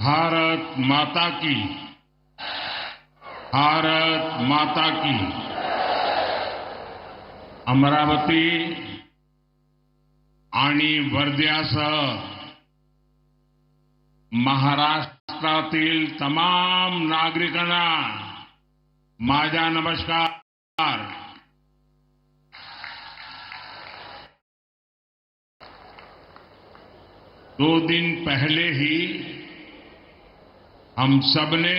भारत माता की, भारत माता की। अमरावती आणि वर्ध्यासह महाराष्ट्रातील तमाम नागरिकांना माझा नमस्कार। 2 दिन पहले ही हम सबने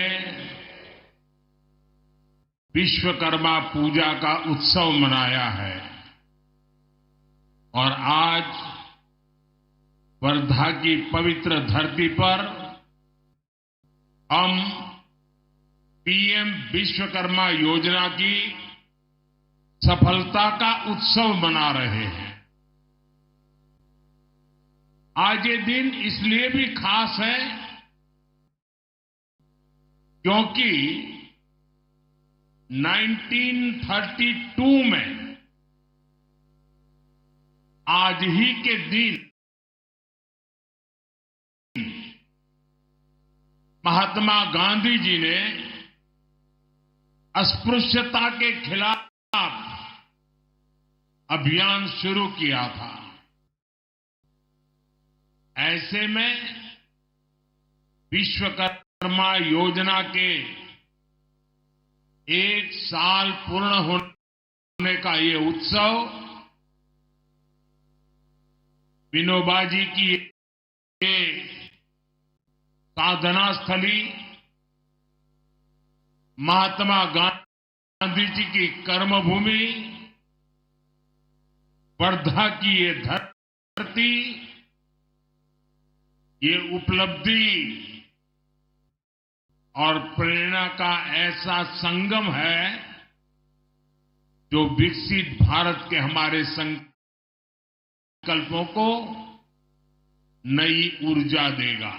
विश्वकर्मा पूजा का उत्सव मनाया है और आज वर्धा की पवित्र धरती पर हम पीएम विश्वकर्मा योजना की सफलता का उत्सव मना रहे हैं। आज ये दिन इसलिए भी खास है क्योंकि 1932 में आज ही के दिन महात्मा गांधी जी ने अस्पृश्यता के खिलाफ अभियान शुरू किया था। ऐसे में विश्वकर्मा योजना के 1 साल पूर्ण होने का ये उत्सव विनोबा जी की ये साधना स्थली, महात्मा गांधी जी की कर्मभूमि, वर्धा की ये धरती, ये उपलब्धि और प्रेरणा का ऐसा संगम है जो विकसित भारत के हमारे संकल्पों को नई ऊर्जा देगा।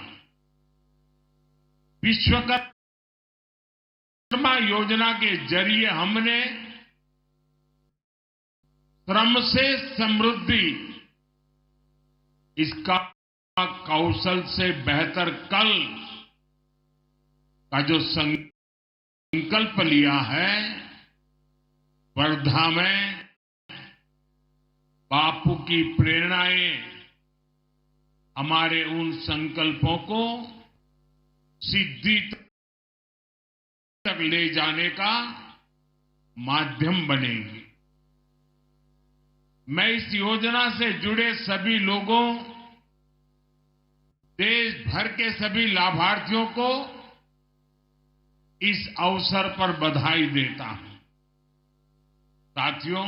विश्वकर्मा योजना के जरिए हमने श्रम से समृद्धि, इसका कौशल से बेहतर कल का जो संकल्प लिया है, वर्धा में बापू की प्रेरणाएं हमारे उन संकल्पों को सिद्धि तक ले जाने का माध्यम बनेगी। मैं इस योजना से जुड़े सभी लोगों, देश भर के सभी लाभार्थियों को इस अवसर पर बधाई देता हूं। साथियों,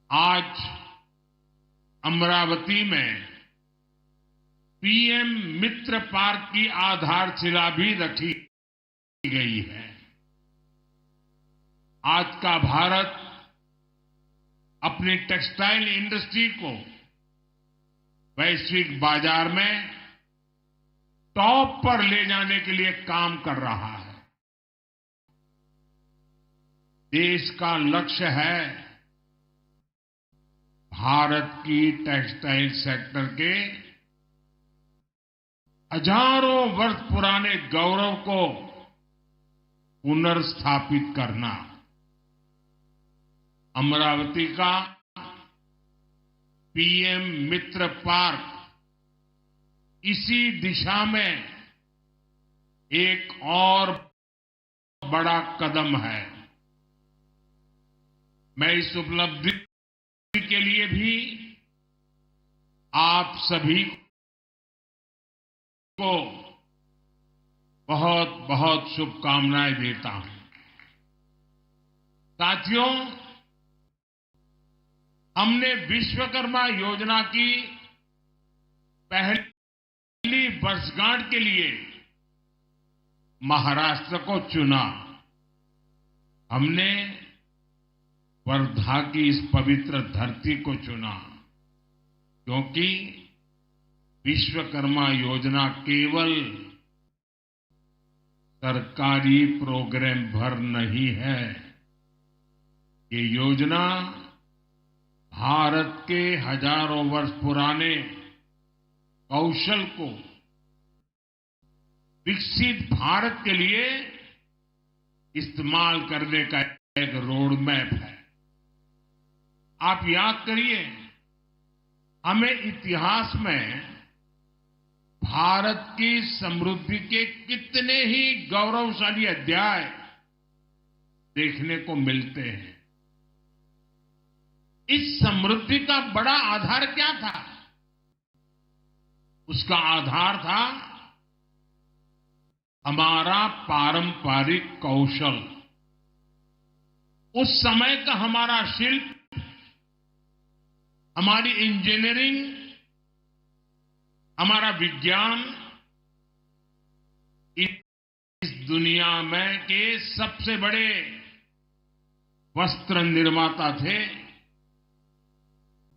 आज अमरावती में पीएम मित्र पार्क की आधारशिला भी रखी गई है। आज का भारत अपनी टेक्सटाइल इंडस्ट्री को वैश्विक बाजार में टॉप पर ले जाने के लिए काम कर रहा है। देश का लक्ष्य है भारत की टेक्सटाइल सेक्टर के हजारों वर्ष पुराने गौरव को पुनर्स्थापित करना। अमरावती का पीएम मित्र पार्क इसी दिशा में एक और बड़ा कदम है। मैं इस उपलब्धि के लिए भी आप सभी को बहुत बहुत शुभकामनाएं देता हूं। साथियों, हमने विश्वकर्मा योजना की पहली वर्षगांठ के लिए महाराष्ट्र को चुना। हमने वर्धा की इस पवित्र धरती को चुना क्योंकि विश्वकर्मा योजना केवल सरकारी प्रोग्राम भर नहीं है। ये योजना भारत के हजारों वर्ष पुराने कौशल को विकसित भारत के लिए इस्तेमाल करने का एक रोड मैप है। आप याद करिए, हमें इतिहास में भारत की समृद्धि के कितने ही गौरवशाली अध्याय देखने को मिलते हैं। इस समृद्धि का बड़ा आधार क्या था? उसका आधार था हमारा पारंपरिक कौशल। उस समय का हमारा शिल्प, हमारी इंजीनियरिंग, हमारा विज्ञान इस दुनिया में के सबसे बड़े वस्त्र निर्माता थे।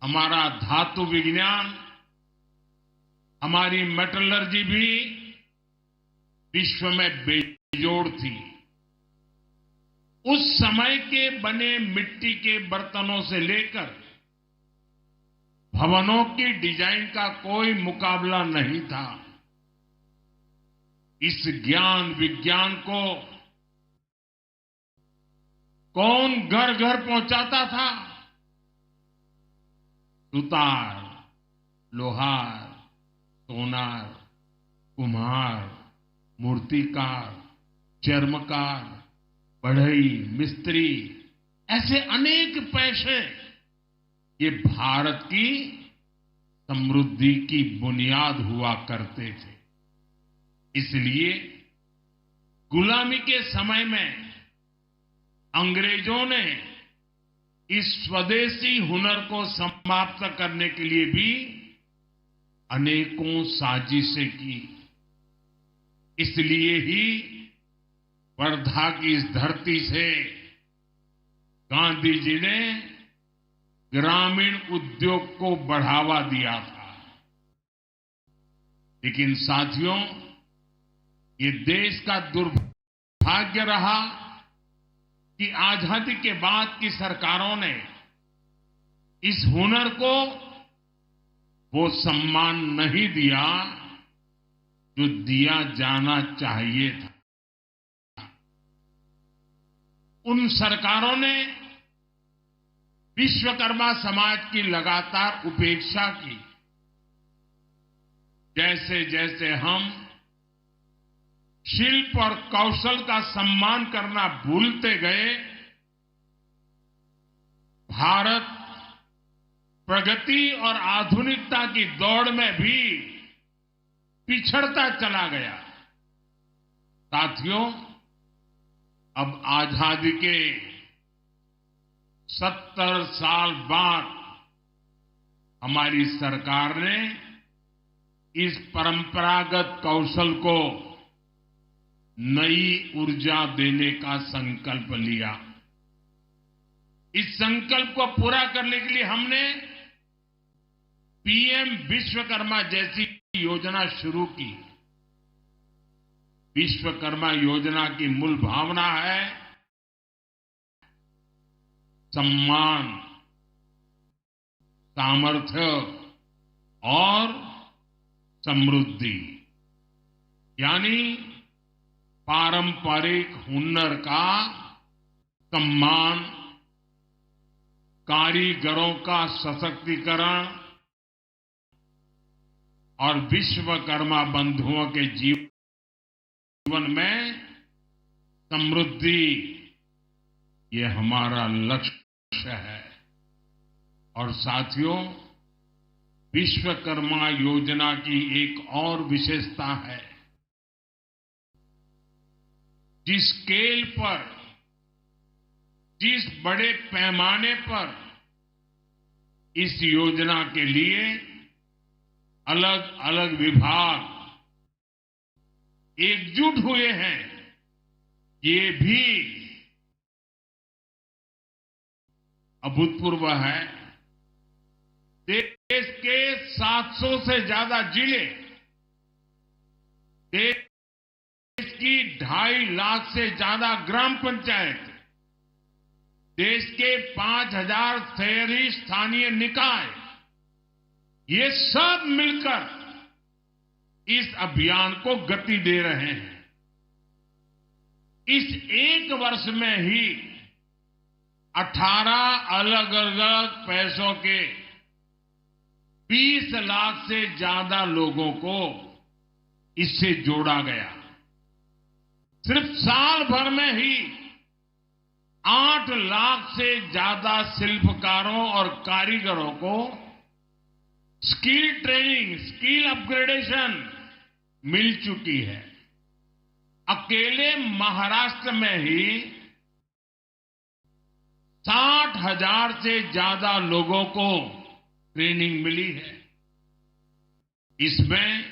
हमारा धातु विज्ञान, हमारी मेटलर्जी भी विश्व में बेजोड़ थी। उस समय के बने मिट्टी के बर्तनों से लेकर भवनों की डिजाइन का कोई मुकाबला नहीं था। इस ज्ञान विज्ञान को कौन घर घर पहुंचाता था? सुतार, लोहार, सोनार, कुम्हार, मूर्तिकार, चर्मकार, बढ़ई, मिस्त्री, ऐसे अनेक पेशे ये भारत की समृद्धि की बुनियाद हुआ करते थे। इसलिए गुलामी के समय में अंग्रेजों ने इस स्वदेशी हुनर को समाप्त करने के लिए भी अनेकों साजिशें की। इसलिए ही वर्धा की इस धरती से गांधी जी ने ग्रामीण उद्योग को बढ़ावा दिया था। लेकिन साथियों, ये देश का दुर्भाग्य रहा कि आजादी के बाद की सरकारों ने इस हुनर को वो सम्मान नहीं दिया जो दिया जाना चाहिए था। उन सरकारों ने विश्वकर्मा समाज की लगातार उपेक्षा की। जैसे जैसे हम शिल्प और कौशल का सम्मान करना भूलते गए, भारत प्रगति और आधुनिकता की दौड़ में भी पिछड़ता चला गया। साथियों, अब आजादी के 70 साल बाद हमारी सरकार ने इस परंपरागत कौशल को नई ऊर्जा देने का संकल्प लिया। इस संकल्प को पूरा करने के लिए हमने पीएम विश्वकर्मा जैसी योजना शुरू की। विश्वकर्मा योजना की मूल भावना है सम्मान, सामर्थ्य और समृद्धि, यानी पारंपरिक हुनर का सम्मान, कारीगरों का सशक्तिकरण और विश्वकर्मा बंधुओं के जीवन में समृद्धि, ये हमारा लक्ष्य है। और साथियों, विश्वकर्मा योजना की एक और विशेषता है, जिस स्केल पर, जिस बड़े पैमाने पर इस योजना के लिए अलग अलग विभाग एकजुट हुए हैं, ये भी अभूतपूर्व है। देश के 700 से ज्यादा जिले, देश की 2.5 लाख से ज्यादा ग्राम पंचायत, देश के 5,000 शहरी स्थानीय निकाय, ये सब मिलकर इस अभियान को गति दे रहे हैं। इस एक वर्ष में ही 18 अलग अलग पैसों के 20 लाख से ज्यादा लोगों को इससे जोड़ा गया। सिर्फ साल भर में ही 8 लाख से ज्यादा शिल्पकारों और कारीगरों को स्किल ट्रेनिंग, स्किल अपग्रेडेशन मिल चुकी है। अकेले महाराष्ट्र में ही 60,000 से ज्यादा लोगों को ट्रेनिंग मिली है। इसमें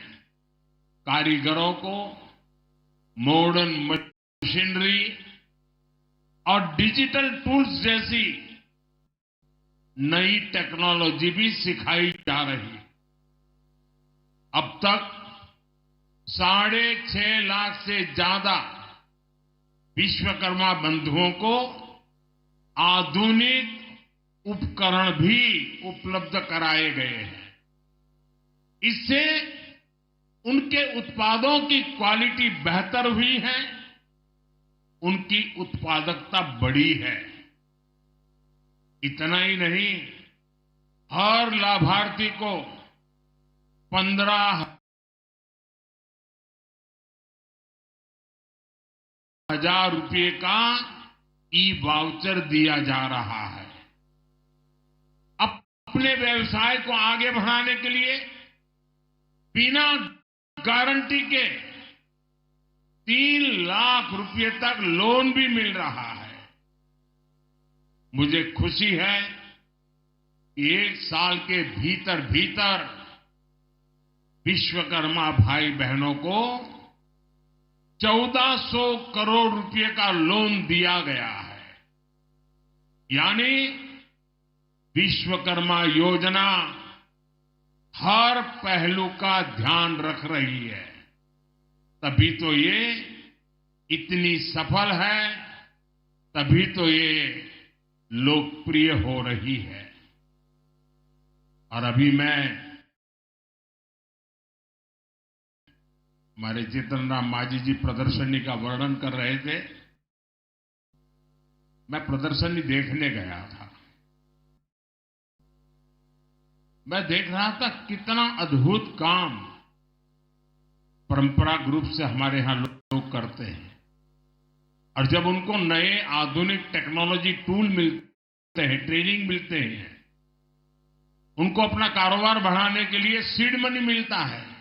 कारीगरों को मॉडर्न मशीनरी और डिजिटल टूल्स जैसी नई टेक्नोलॉजी भी सिखाई जा रही है। अब तक 6.5 लाख से ज्यादा विश्वकर्मा बंधुओं को आधुनिक उपकरण भी उपलब्ध कराए गए हैं। इससे उनके उत्पादों की क्वालिटी बेहतर हुई है, उनकी उत्पादकता बढ़ी है। इतना ही नहीं, हर लाभार्थी को 15,000 रुपये का ई-वाउचर दिया जा रहा है। अपने व्यवसाय को आगे बढ़ाने के लिए बिना गारंटी के 3 लाख रुपये तक लोन भी मिल रहा है। मुझे खुशी है कि 1 साल के भीतर भीतर विश्वकर्मा भाई बहनों को 1400 करोड़ रुपए का लोन दिया गया है। यानी विश्वकर्मा योजना हर पहलू का ध्यान रख रही है। तभी तो ये इतनी सफल है, तभी तो ये लोकप्रिय हो रही है। और अभी हमारे जीतन राम मांझी जी प्रदर्शनी का वर्णन कर रहे थे। मैं प्रदर्शनी देखने गया था। मैं देख रहा था कितना अद्भुत काम परंपरागत रूप से हमारे यहां लोग करते हैं। और जब उनको नए आधुनिक टेक्नोलॉजी टूल मिलते हैं, ट्रेनिंग मिलते हैं, उनको अपना कारोबार बढ़ाने के लिए सीड मनी मिलता है,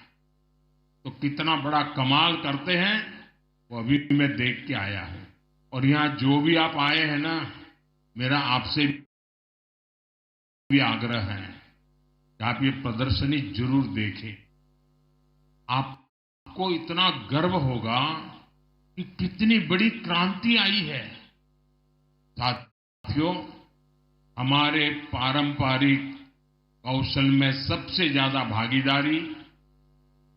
तो कितना बड़ा कमाल करते हैं वो अभी मैं देख के आया हूं। और यहां जो भी आप आए हैं ना, मेरा आपसे भी आग्रह है कि आप ये प्रदर्शनी जरूर देखें। आपको इतना गर्व होगा कि कितनी बड़ी क्रांति आई है। साथियों, हमारे पारंपरिक कौशल में सबसे ज्यादा भागीदारी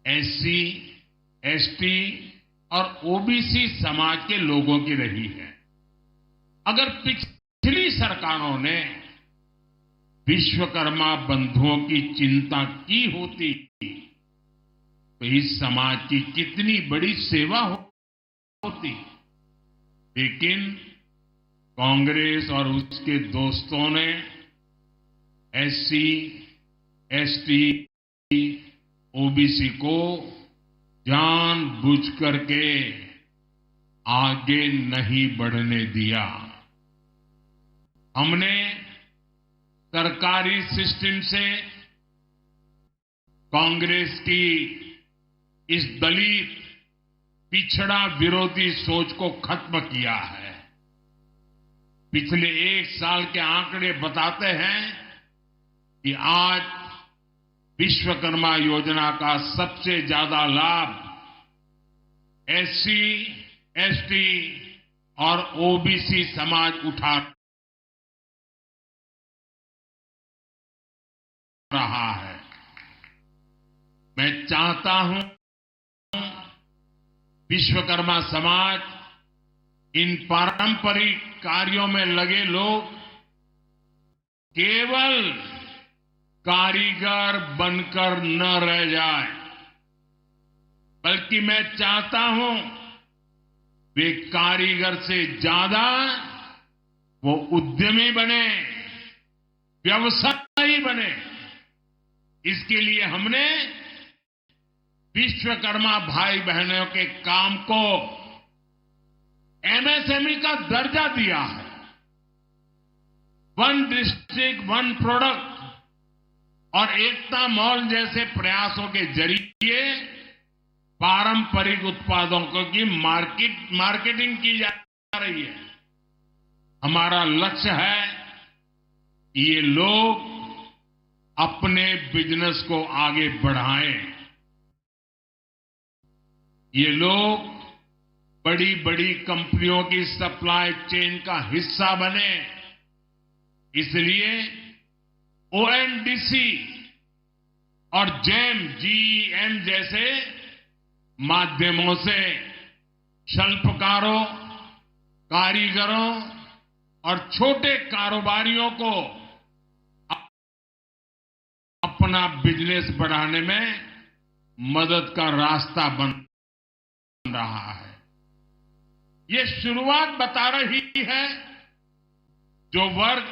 एससी, एसटी और ओबीसी समाज के लोगों की रही है। अगर पिछली सरकारों ने विश्वकर्मा बंधुओं की चिंता की होती तो इस समाज की कितनी बड़ी सेवा होती। लेकिन कांग्रेस और उसके दोस्तों ने एससी, एसटी, ओबीसी को जानबूझ करके आगे नहीं बढ़ने दिया। हमने सरकारी सिस्टम से कांग्रेस की इस दलित पिछड़ा विरोधी सोच को खत्म किया है। पिछले 1 साल के आंकड़े बताते हैं कि आज विश्वकर्मा योजना का सबसे ज्यादा लाभ एससी, एसटी और ओबीसी समाज उठा रहा है। मैं चाहता हूं विश्वकर्मा समाज इन पारंपरिक कार्यों में लगे लोग केवल कारीगर बनकर न रह जाए, बल्कि मैं चाहता हूं वे कारीगर से ज्यादा वो उद्यमी बने, व्यवसायी बने। इसके लिए हमने विश्वकर्मा भाई बहनों के काम को एमएसएमई का दर्जा दिया है। वन डिस्ट्रिक्ट वन प्रोडक्ट और एकता मॉल जैसे प्रयासों के जरिए पारंपरिक उत्पादों की मार्केटिंग की जा रही है। हमारा लक्ष्य है कि ये लोग अपने बिजनेस को आगे बढ़ाएं। ये लोग बड़ी बड़ी कंपनियों की सप्लाई चेन का हिस्सा बने। इसलिए ओएनडीसी और जीईएम जैसे माध्यमों से शिल्पकारों, कारीगरों और छोटे कारोबारियों को अपना बिजनेस बढ़ाने में मदद का रास्ता बन रहा है। ये शुरुआत बता रही है जो वर्ग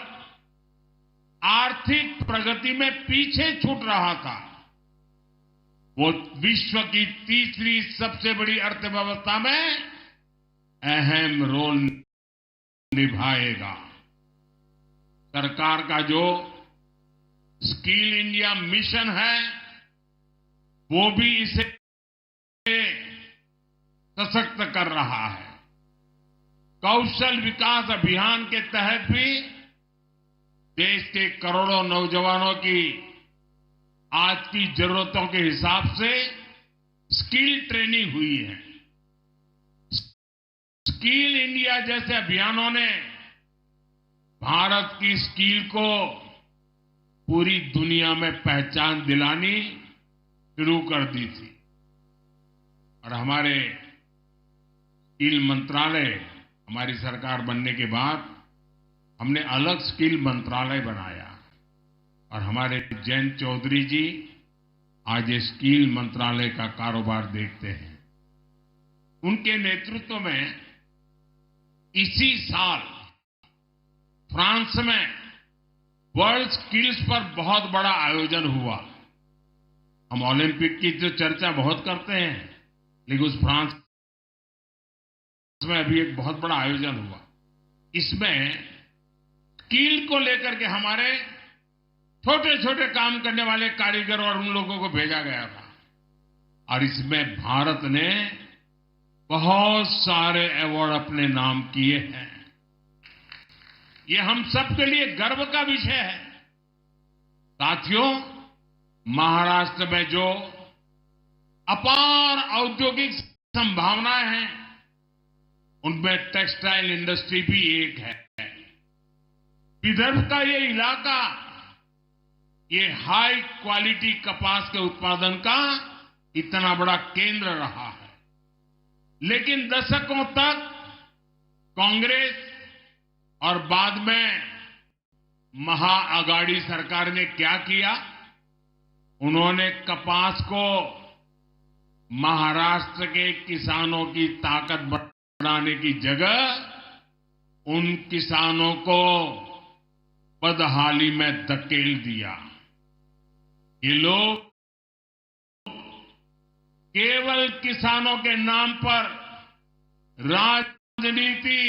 आर्थिक प्रगति में पीछे छूट रहा था, वो विश्व की तीसरी सबसे बड़ी अर्थव्यवस्था में अहम रोल निभाएगा। सरकार का जो स्किल इंडिया मिशन है, वो भी इसे सशक्त कर रहा है। कौशल विकास अभियान के तहत भी देश के करोड़ों नौजवानों की आज की जरूरतों के हिसाब से स्किल ट्रेनिंग हुई है। स्किल इंडिया जैसे अभियानों ने भारत की स्किल को पूरी दुनिया में पहचान दिलानी शुरू कर दी थी। और हमारे स्किल मंत्रालय, हमारी सरकार बनने के बाद हमने अलग स्किल मंत्रालय बनाया और हमारे जयंत चौधरी जी आज ये स्किल मंत्रालय का कारोबार देखते हैं। उनके नेतृत्व में इसी साल फ्रांस में वर्ल्ड स्किल्स पर बहुत बड़ा आयोजन हुआ। हम ओलंपिक की जो चर्चा बहुत करते हैं, लेकिन उस फ्रांस में अभी एक बहुत बड़ा आयोजन हुआ। इसमें स्किल को लेकर के हमारे छोटे छोटे काम करने वाले कारीगर और उन लोगों को भेजा गया था और इसमें भारत ने बहुत सारे अवार्ड अपने नाम किए हैं। ये हम सबके लिए गर्व का विषय है। साथियों, महाराष्ट्र में जो अपार औद्योगिक संभावनाएं हैं, उनमें टेक्सटाइल इंडस्ट्री भी एक है। विदर्भ का ये इलाका ये हाई क्वालिटी कपास के उत्पादन का इतना बड़ा केंद्र रहा है। लेकिन दशकों तक कांग्रेस और बाद में महाअगाड़ी सरकार ने क्या किया? उन्होंने कपास को महाराष्ट्र के किसानों की ताकत बढ़ाने की जगह उन किसानों को बदहाली में धकेल दिया। ये लोग केवल किसानों के नाम पर राजनीति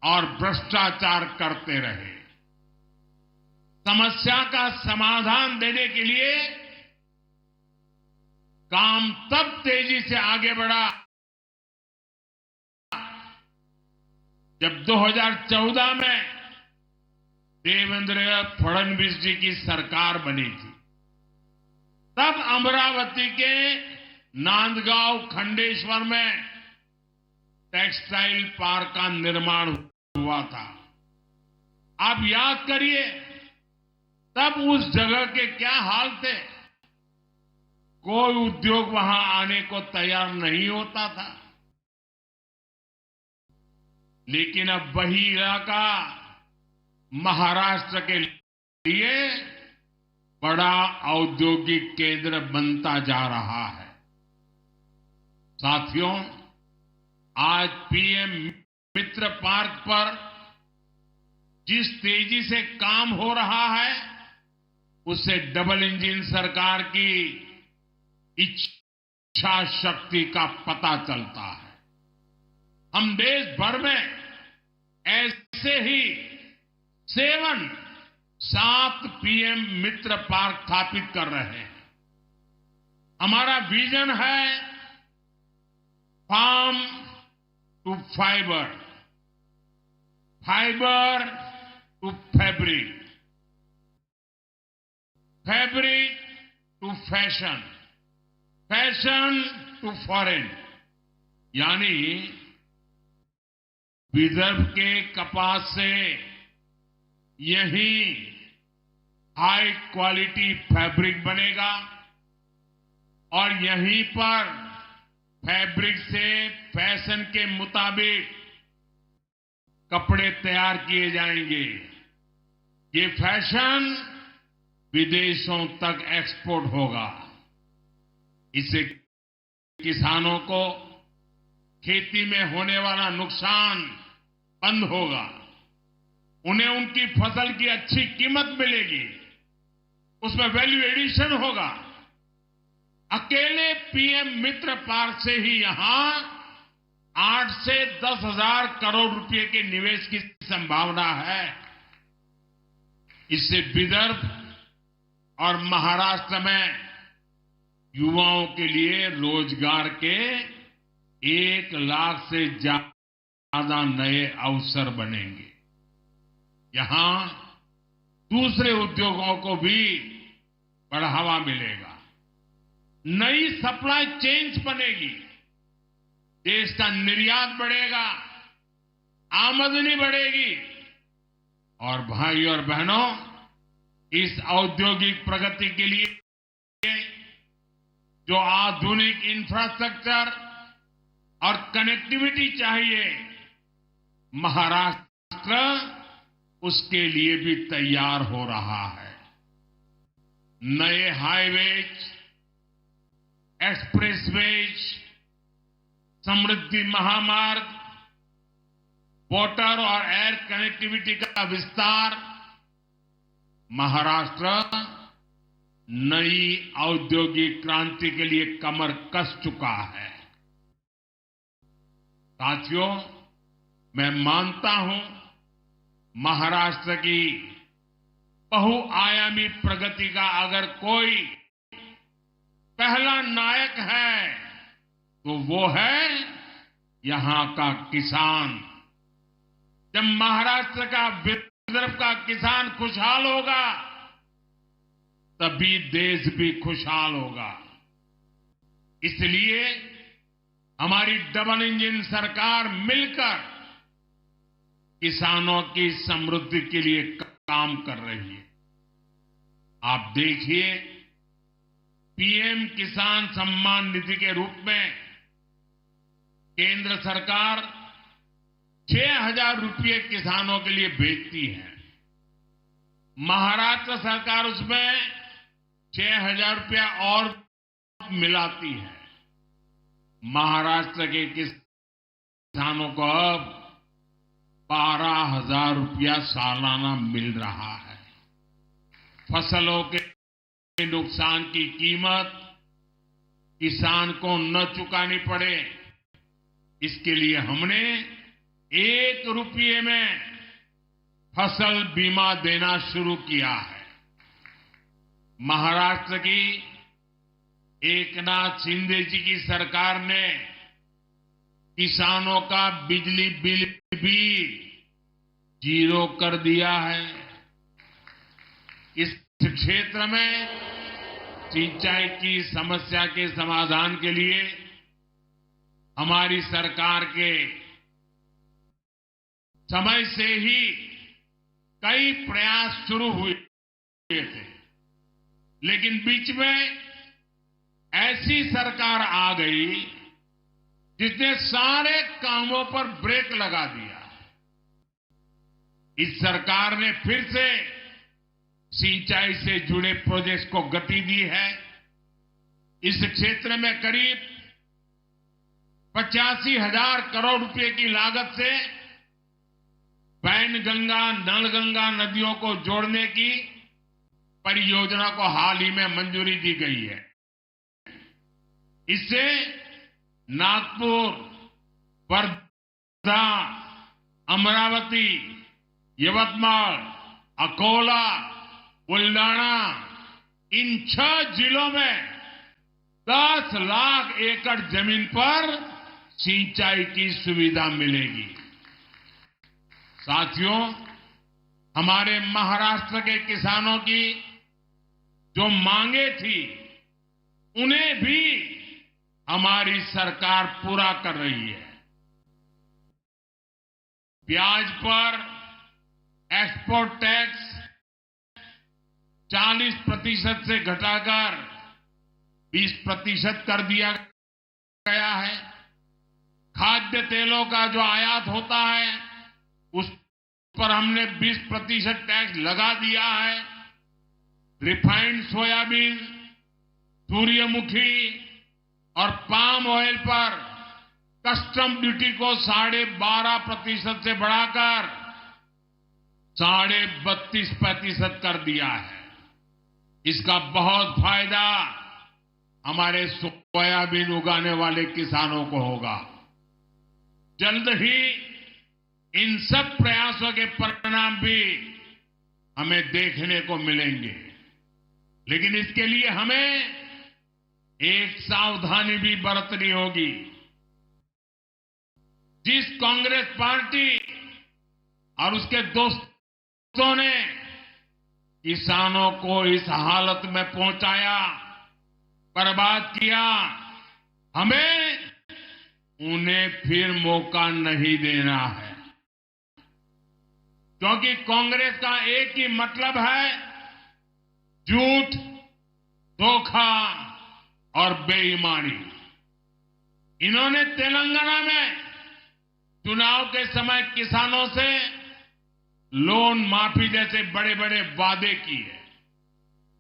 और भ्रष्टाचार करते रहे। समस्या का समाधान देने के लिए काम तब तेजी से आगे बढ़ा जब 2014 में देवेंद्र फडणवीस जी की सरकार बनी थी। तब अमरावती के नांदगांव खंडेश्वर में टेक्सटाइल पार्क का निर्माण हुआ था। आप याद करिए, तब उस जगह के क्या हाल थे। कोई उद्योग वहां आने को तैयार नहीं होता था। लेकिन अब वही इलाका महाराष्ट्र के लिए बड़ा औद्योगिक केंद्र बनता जा रहा है। साथियों, आज पीएम मित्र पार्क पर जिस तेजी से काम हो रहा है, उससे डबल इंजन सरकार की इच्छा शक्ति का पता चलता है। हम देश भर में ऐसे ही 7 पीएम मित्र पार्क स्थापित कर रहे हैं। हमारा विजन है farm to fibre, fibre to fabric, fabric to fashion, fashion to foreign. यानी विदर्भ के कपास से यही हाई क्वालिटी फैब्रिक बनेगा और यहीं पर फैब्रिक से फैशन के मुताबिक कपड़े तैयार किए जाएंगे। ये फैशन विदेशों तक एक्सपोर्ट होगा। इससे किसानों को खेती में होने वाला नुकसान बंद होगा, उन्हें उनकी फसल की अच्छी कीमत मिलेगी, उसमें वैल्यू एडिशन होगा। अकेले पीएम मित्र पार्क से ही यहां 8 से 10 हजार करोड़ रुपए के निवेश की संभावना है। इससे विदर्भ और महाराष्ट्र में युवाओं के लिए रोजगार के 1 लाख से ज्यादा नए अवसर बनेंगे। यहां दूसरे उद्योगों को भी बढ़ावा मिलेगा, नई सप्लाई चेन्स बनेगी, देश का निर्यात बढ़ेगा, आमदनी बढ़ेगी। और भाई और बहनों, इस औद्योगिक प्रगति के लिए जो आधुनिक इंफ्रास्ट्रक्चर और कनेक्टिविटी चाहिए, महाराष्ट्र उसके लिए भी तैयार हो रहा है। नए हाईवेज, एक्सप्रेसवेज, समृद्धि महामार्ग, वाटर और एयर कनेक्टिविटी का विस्तार, महाराष्ट्र नई औद्योगिक क्रांति के लिए कमर कस चुका है। साथियों, मैं मानता हूं महाराष्ट्र की बहुआयामी प्रगति का अगर कोई पहला नायक है तो वो है यहां का किसान। जब महाराष्ट्र का, विदर्भ का किसान खुशहाल होगा, तभी देश भी खुशहाल होगा। इसलिए हमारी डबल इंजन सरकार मिलकर किसानों की समृद्धि के लिए काम कर रही है। आप देखिए, पीएम किसान सम्मान निधि के रूप में केंद्र सरकार 6,000 रुपये किसानों के लिए भेजती है। महाराष्ट्र सरकार उसमें 6,000 रुपया और मिलाती है। महाराष्ट्र के किसानों को अब 12,000 रुपया सालाना मिल रहा है। फसलों के नुकसान की कीमत किसान को न चुकानी पड़े, इसके लिए हमने 1 रुपये में फसल बीमा देना शुरू किया है। महाराष्ट्र की एकनाथ शिंदे जी की सरकार ने किसानों का बिजली बिल भी 0 कर दिया है। इस क्षेत्र में सिंचाई की समस्या के समाधान के लिए हमारी सरकार के समय से ही कई प्रयास शुरू हुए थे, लेकिन बीच में ऐसी सरकार आ गई जिसने सारे कामों पर ब्रेक लगा दिया। इस सरकार ने फिर से सिंचाई से जुड़े प्रोजेक्ट्स को गति दी है। इस क्षेत्र में करीब 85,000 करोड़ रुपए की लागत से वैनगंगा नलगंगा नदियों को जोड़ने की परियोजना को हाल ही में मंजूरी दी गई है। इससे नागपुर, वर्धा, अमरावती, यवतमाल, अकोला, बुल्डाना इन 6 जिलों में 10 लाख एकड़ जमीन पर सिंचाई की सुविधा मिलेगी। साथियों, हमारे महाराष्ट्र के किसानों की जो मांगे थी उन्हें भी हमारी सरकार पूरा कर रही है। प्याज पर एक्सपोर्ट टैक्स 40% से घटाकर 20% कर दिया गया है। खाद्य तेलों का जो आयात होता है उस पर हमने 20% टैक्स लगा दिया है। रिफाइंड सोयाबीन, सूर्यमुखी और पाम ऑयल पर कस्टम ड्यूटी को 12.5% से बढ़ाकर 32.5% कर दिया है। इसका बहुत फायदा हमारे सोयाबीन उगाने वाले किसानों को होगा। जल्द ही इन सब प्रयासों के परिणाम भी हमें देखने को मिलेंगे, लेकिन इसके लिए हमें एक सावधानी भी बरतनी होगी। जिस कांग्रेस पार्टी और उसके दोस्तों ने किसानों को इस हालत में पहुंचाया, बर्बाद किया, हमें उन्हें फिर मौका नहीं देना है। क्योंकि कांग्रेस का एक ही मतलब है झूठ, धोखा और बेईमानी। इन्होंने तेलंगाना में चुनाव के समय किसानों से लोन माफी जैसे बड़े बड़े वादे किए,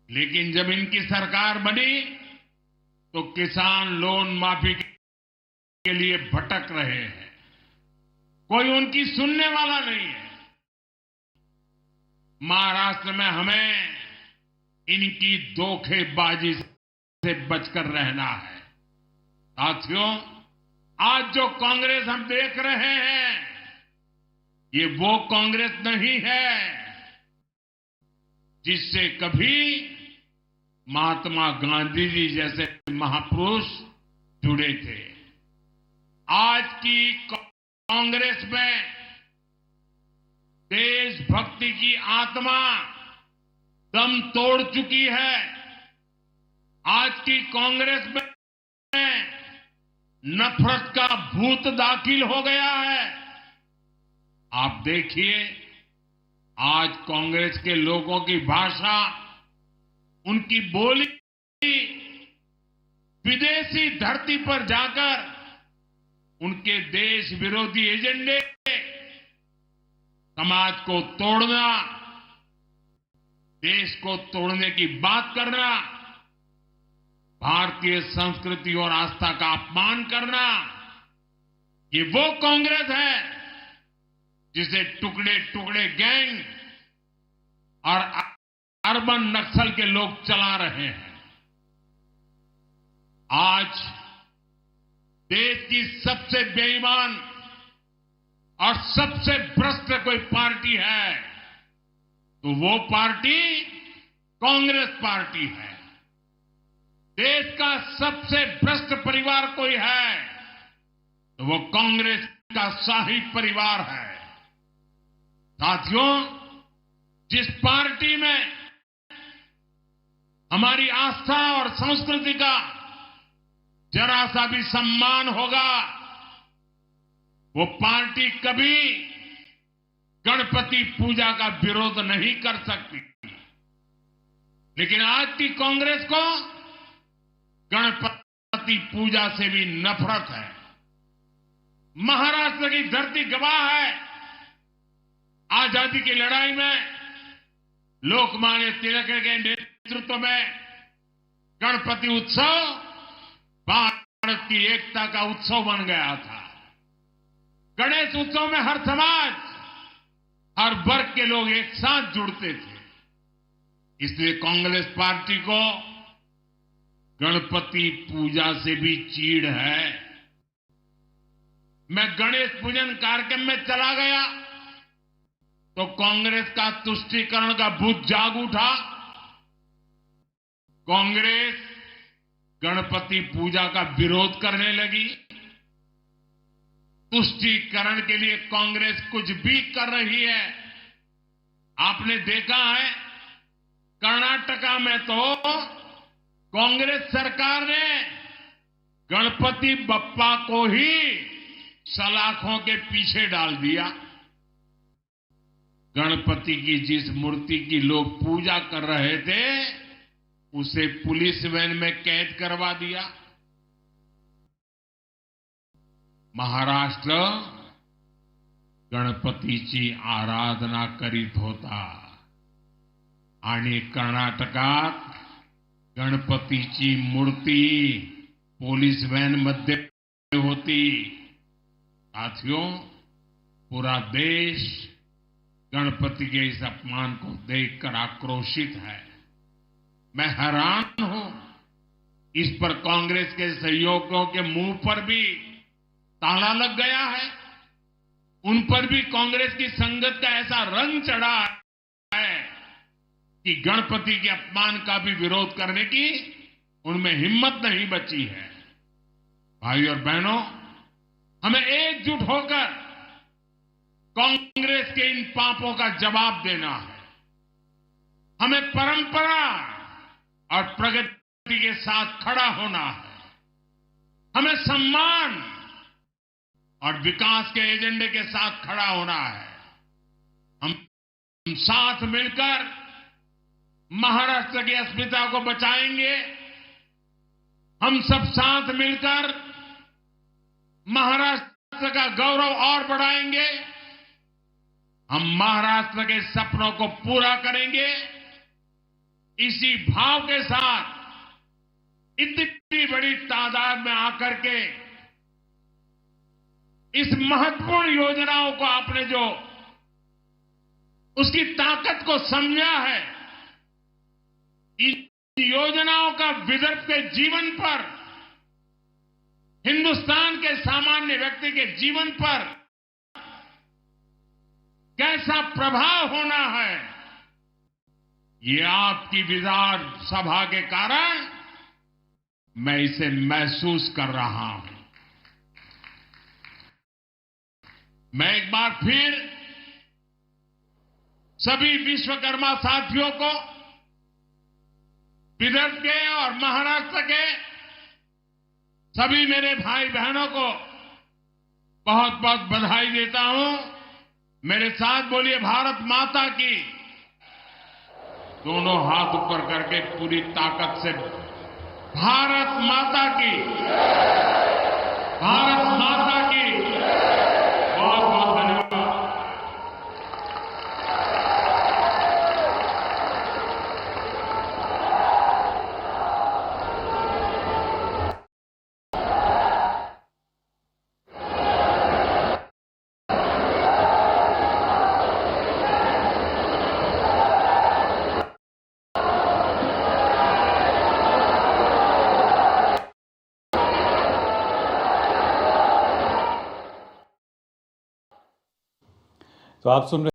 लेकिन जब इनकी सरकार बनी तो किसान लोन माफी के लिए भटक रहे हैं। कोई उनकी सुनने वाला नहीं है। महाराष्ट्र में हमें इनकी धोखेबाजी से बचकर रहना है। साथियों, आज जो कांग्रेस हम देख रहे हैं ये वो कांग्रेस नहीं है जिससे कभी महात्मा गांधी जी जैसे महापुरुष जुड़े थे। आज की कांग्रेस में देशभक्ति की आत्मा दम तोड़ चुकी है। आज की कांग्रेस में नफरत का भूत दाखिल हो गया है। आप देखिए, आज कांग्रेस के लोगों की भाषा, उनकी बोली विदेशी धरती पर जाकर उनके देश विरोधी एजेंडे, समाज को तोड़ना, देश को तोड़ने की बात करना, भारतीय संस्कृति और आस्था का अपमान करना, ये वो कांग्रेस है जिसे टुकड़े टुकड़े गैंग और अर्बन नक्सल के लोग चला रहे हैं। आज देश की सबसे बेईमान और सबसे भ्रष्ट कोई पार्टी है तो वो पार्टी कांग्रेस पार्टी है। देश का सबसे भ्रष्ट परिवार कोई है तो वो कांग्रेस का शाही परिवार है। साथियों, जिस पार्टी में हमारी आस्था और संस्कृति का जरा सा भी सम्मान होगा वो पार्टी कभी गणपति पूजा का विरोध नहीं कर सकती। लेकिन आज की कांग्रेस को गणपति पूजा से भी नफरत है। महाराष्ट्र की धरती गवाह है। आजादी की लड़ाई में लोकमान्य तिलक के नेतृत्व में गणपति उत्सव भारत की एकता का उत्सव बन गया था। गणेश उत्सव में हर समाज, हर वर्ग के लोग एक साथ जुड़ते थे। इसलिए कांग्रेस पार्टी को गणपति पूजा से भी चीड़ है। मैं गणेश पूजन कार्यक्रम में चला गया तो कांग्रेस का तुष्टीकरण का भूत जाग उठा। कांग्रेस गणपति पूजा का विरोध करने लगी। तुष्टीकरण के लिए कांग्रेस कुछ भी कर रही है। आपने देखा है कर्नाटका में तो कांग्रेस सरकार ने गणपति बप्पा को ही सलाखों के पीछे डाल दिया। गणपति की जिस मूर्ति की लोग पूजा कर रहे थे उसे पुलिस वैन में कैद करवा दिया। महाराष्ट्र गणपतीची आराधना करीत होता आणि कर्नाटकात गणपतीची मूर्ती पोलीस वॅन मध्ये होती। साथियों, पूरा देश गणपति के इस अपमान को देखकर आक्रोशित है। मैं हैरान हूं, इस पर कांग्रेस के सहयोगियों के मुंह पर भी ताला लग गया है। उन पर भी कांग्रेस की संगत का ऐसा रंग चढ़ा है कि गणपति के अपमान का भी विरोध करने की उनमें हिम्मत नहीं बची है। भाई और बहनों, हमें एकजुट होकर कांग्रेस के इन पापों का जवाब देना है। हमें परंपरा और प्रगति के साथ खड़ा होना है। हमें सम्मान और विकास के एजेंडे के साथ खड़ा होना है। हम साथ मिलकर महाराष्ट्र की अस्मिता को बचाएंगे। हम सब साथ मिलकर महाराष्ट्र का गौरव और बढ़ाएंगे। हम महाराष्ट्र के सपनों को पूरा करेंगे। इसी भाव के साथ इतनी बड़ी तादाद में आकर के इस महत्वपूर्ण योजनाओं को आपने जो उसकी ताकत को समझा है, इन योजनाओं का विदर्भ के जीवन पर, हिंदुस्तान के सामान्य व्यक्ति के जीवन पर कैसा प्रभाव होना है, ये आपकी विधानसभा के कारण मैं इसे महसूस कर रहा हूं। मैं एक बार फिर सभी विश्वकर्मा साथियों को, विदर्भ के और महाराष्ट्र के सभी मेरे भाई बहनों को बहुत बहुत बधाई देता हूं। मेरे साथ बोलिए भारत माता की। दोनों हाथ ऊपर करके पूरी ताकत से भारत माता की, भारत माता की। बहुत बहुत धन्यवाद। तो आप सुन रहे